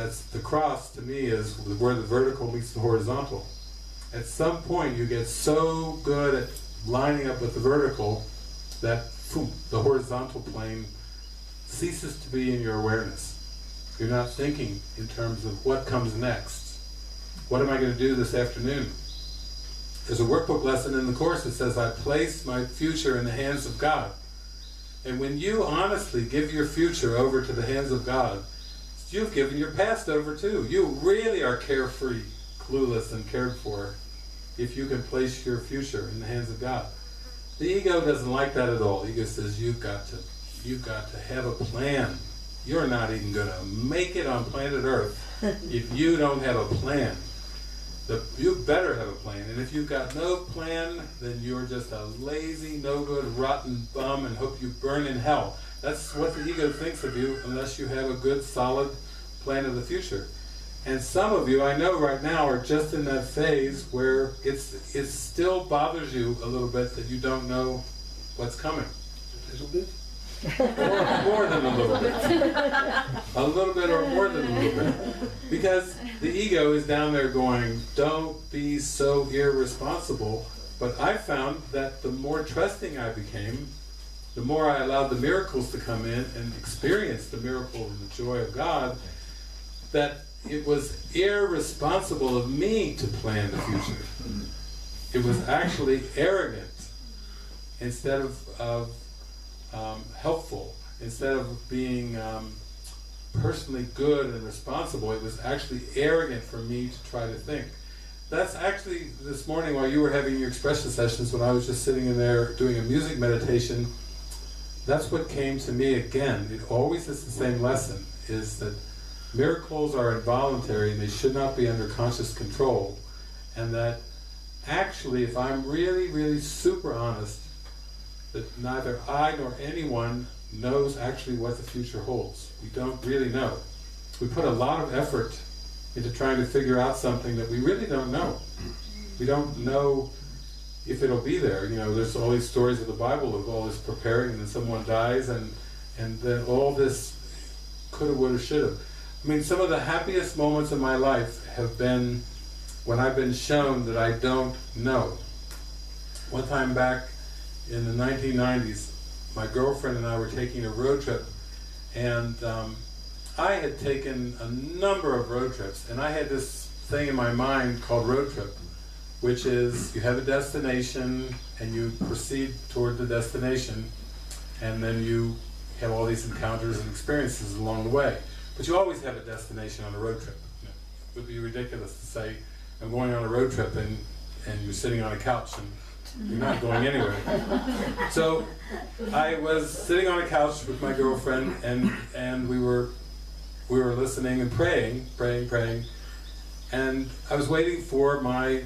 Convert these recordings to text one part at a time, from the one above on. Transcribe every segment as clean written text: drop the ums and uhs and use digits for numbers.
That's the cross to me is where the vertical meets the horizontal. At some point you get so good at lining up with the vertical that the horizontal plane ceases to be in your awareness. You're not thinking in terms of what comes next. What am I going to do this afternoon? There's a workbook lesson in the Course that says, I place my future in the hands of God. And when you honestly give your future over to the hands of God, you've given your past over too. You really are carefree, clueless, and cared for if you can place your future in the hands of God. The ego doesn't like that at all. The ego says, you've got to have a plan. You're not even going to make it on planet Earth if you don't have a plan. You better have a plan. And if you've got no plan, then you're just a lazy, no-good, rotten bum and hope you burn in hell. That's what the ego thinks of you unless you have a good, solid plan of the future. And some of you, I know right now, are just in that phase where it still bothers you a little bit that you don't know what's coming. A little bit? Or more than a little bit. A little bit or more than a little bit. Because the ego is down there going, don't be so irresponsible. But I found that the more trusting I became, the more I allowed the miracles to come in and experience the miracle and the joy of God, that it was irresponsible of me to plan the future. It was actually arrogant instead of helpful. Instead of being personally good and responsible, it was actually arrogant for me to try to think. That's actually, this morning while you were having your expression sessions, when I was just sitting in there doing a music meditation, that's what came to me again. It always is the same lesson, is that miracles are involuntary and they should not be under conscious control, and that actually, if I'm really, really super honest, that neither I nor anyone knows actually what the future holds. We don't really know. We put a lot of effort into trying to figure out something that we really don't know. We don't know if it'll be there. You know, there's all these stories of the Bible of all this preparing, and then someone dies, and then all this coulda, woulda, shoulda. I mean, some of the happiest moments of my life have been when I've been shown that I don't know. One time back in the 1990s, my girlfriend and I were taking a road trip, and I had taken a number of road trips, and I had this thing in my mind called road trip, which is you have a destination and you proceed toward the destination, and then you have all these encounters and experiences along the way. But you always have a destination on a road trip. You know, it would be ridiculous to say, I'm going on a road trip and you're sitting on a couch and you're not going anywhere. So I was sitting on a couch with my girlfriend, and we were listening and praying, and I was waiting for my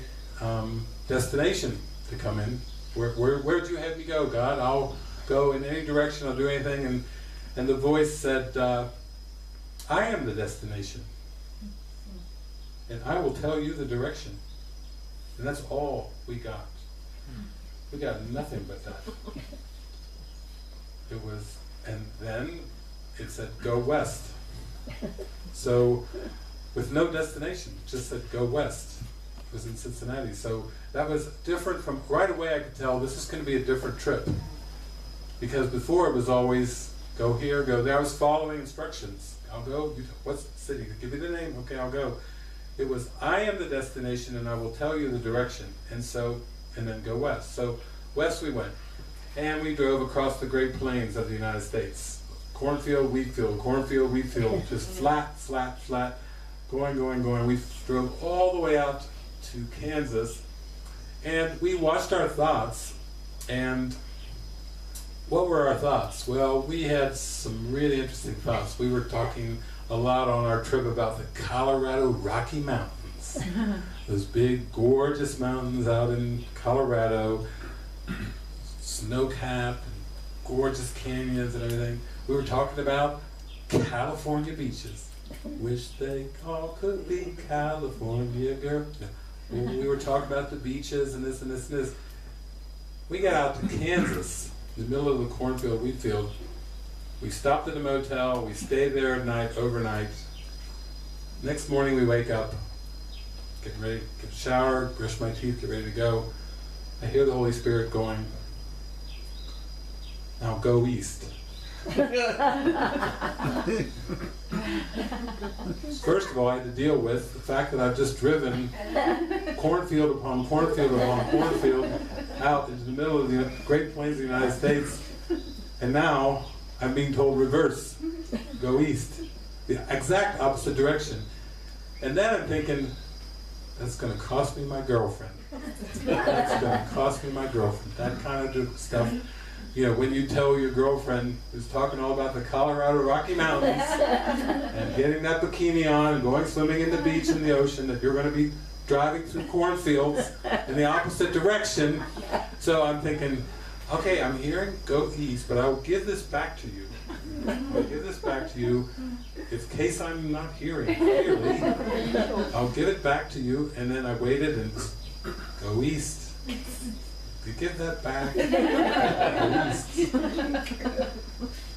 destination to come in. Where'd you have me go, God? I'll go in any direction, I'll do anything. And the voice said, I am the destination, and I will tell you the direction. And that's all we got. We got nothing but that. It was, and then it said, go west. So, with no destination, it just said, go west. It was in Cincinnati. So that was different from, right away I could tell this is going to be a different trip. Because before it was always, go here, go there. I was following instructions. I'll go, what's the city? Give me the name, okay, I'll go. It was, I am the destination and I will tell you the direction. And then go west. So west we went. And we drove across the Great Plains of the United States. Cornfield, wheat field, just flat, going. We drove all the way out to Kansas, and we watched our thoughts. And what were our thoughts? Well, we had some really interesting thoughts. We were talking a lot on our trip about the Colorado Rocky Mountains. Those big, gorgeous mountains out in Colorado, snow-capped, gorgeous canyons and everything. We were talking about California beaches. Wish they all could be California girl. We were talking about the beaches and this and this and this. We got out to Kansas, in the middle of the cornfield, wheat field. We stopped at a motel, we stayed there at night, overnight. Next morning we wake up, get ready, get a shower, brush my teeth, get ready to go. I hear the Holy Spirit going, now go east. First of all, I had to deal with the fact that I've just driven cornfield upon cornfield upon cornfield out into the middle of the Great Plains of the United States, and now I'm being told reverse, go east, the exact opposite direction. And then I'm thinking, that's going to cost me my girlfriend. That's going to cost me my girlfriend. That kind of stuff. You know, when you tell your girlfriend who's talking all about the Colorado Rocky Mountains and getting that bikini on and going swimming in the beach in the ocean, that you're going to be driving through cornfields in the opposite direction. So I'm thinking, okay, I'm hearing go east, but I will give this back to you. I'll give this back to you in case I'm not hearing clearly. I'll give it back to you. And then I waited and go east. You give that back. Go east.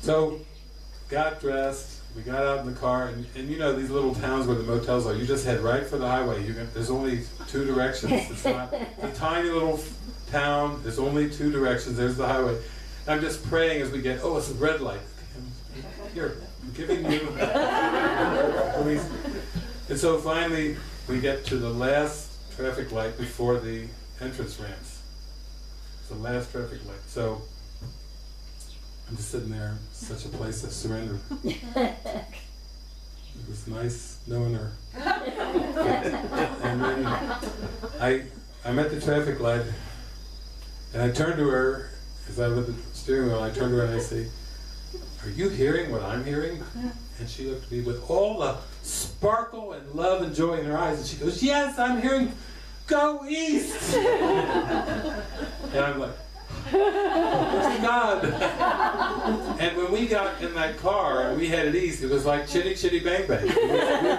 So got dressed. We got out in the car, and you know these little towns where the motels are. You just head right for the highway. There's only two directions. It's not a tiny little town. There's only two directions. There's the highway. I'm just praying as we get. Oh, it's a red light. Here, I'm giving you. Please. And so finally, we get to the last traffic light before the entrance ramps. It's the last traffic light. So I'm just sitting there, such a place of surrender. It was nice knowing her. And then I'm at the traffic light, and I turned to her, as I was at the steering wheel, I turned to her and I say, are you hearing what I'm hearing? And she looked at me with all the sparkle and love and joy in her eyes, and she goes, yes, I'm hearing, go east! And I'm like, oh God. And when we got in that car and we headed east, it was like chitty chitty bang bang. We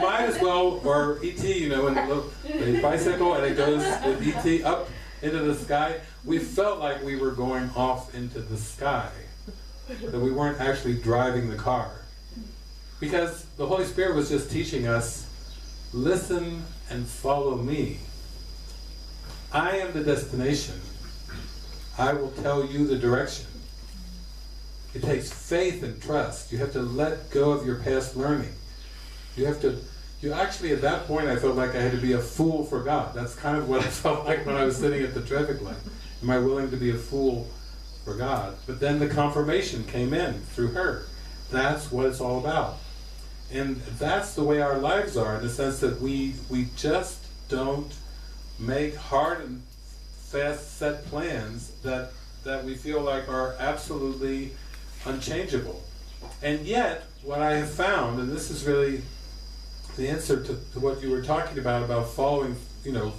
might as well, or E.T., you know, in the bicycle, and it goes with E.T. up into the sky. We felt like we were going off into the sky, that we weren't actually driving the car. Because the Holy Spirit was just teaching us, listen and follow me. I am the destination. I will tell you the direction. It takes faith and trust. You have to let go of your past learning. You actually, at that point, I felt like I had to be a fool for God. That's kind of what I felt like when I was sitting at the traffic light. Am I willing to be a fool for God? But then the confirmation came in through her. That's what it's all about. And that's the way our lives are, in the sense that we just don't make hard and fast set plans that we feel like are absolutely unchangeable. And yet, what I have found, and this is really the answer to what you were talking about following,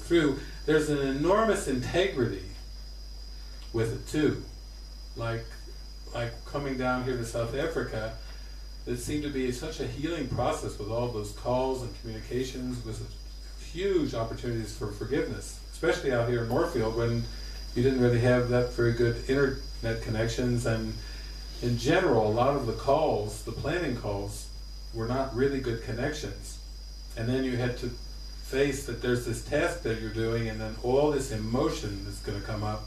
through, there's an enormous integrity with it too. Like coming down here to South Africa, it seemed to be such a healing process with all those calls and communications, with huge opportunities for forgiveness, especially out here in Moorfield when you didn't really have that very good internet connections, and in general a lot of the calls, the planning calls, were not really good connections. And then you had to face that there's this task that you're doing, and then all this emotion that's going to come up.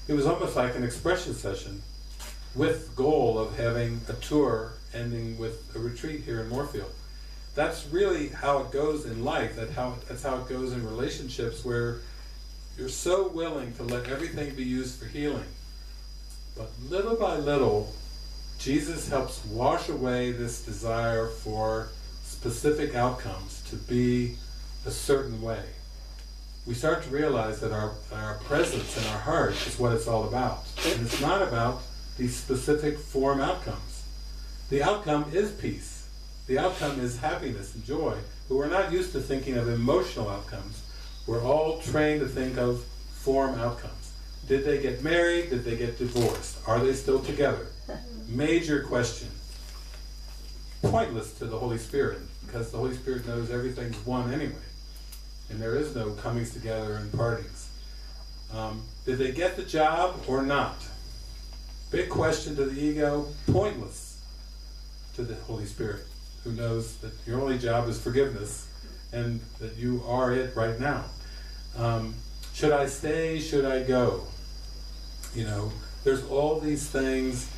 It was almost like an expression session with the goal of having a tour ending with a retreat here in Moorfield. That's really how it goes in life. That's how it goes in relationships, where you're so willing to let everything be used for healing. But little by little, Jesus helps wash away this desire for specific outcomes to be a certain way. We start to realize that our presence in our heart is what it's all about. And it's not about these specific form outcomes. The outcome is peace. The outcome is happiness and joy. But we're not used to thinking of emotional outcomes. We're all trained to think of form outcomes. Did they get married? Did they get divorced? Are they still together? Major question. Pointless to the Holy Spirit, because the Holy Spirit knows everything's one anyway. And there is no comings together and partings. Did they get the job or not? Big question to the ego, pointless to the Holy Spirit, who knows that your only job is forgiveness and that you are it right now. Should I stay? Should I go? You know, there's all these things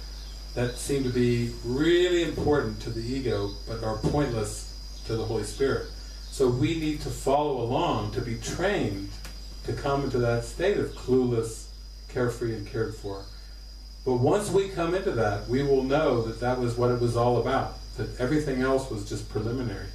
that seem to be really important to the ego, but are pointless to the Holy Spirit. So we need to follow along to be trained to come into that state of clueless, carefree, and cared for. But once we come into that, we will know that that was what it was all about, that everything else was just preliminary.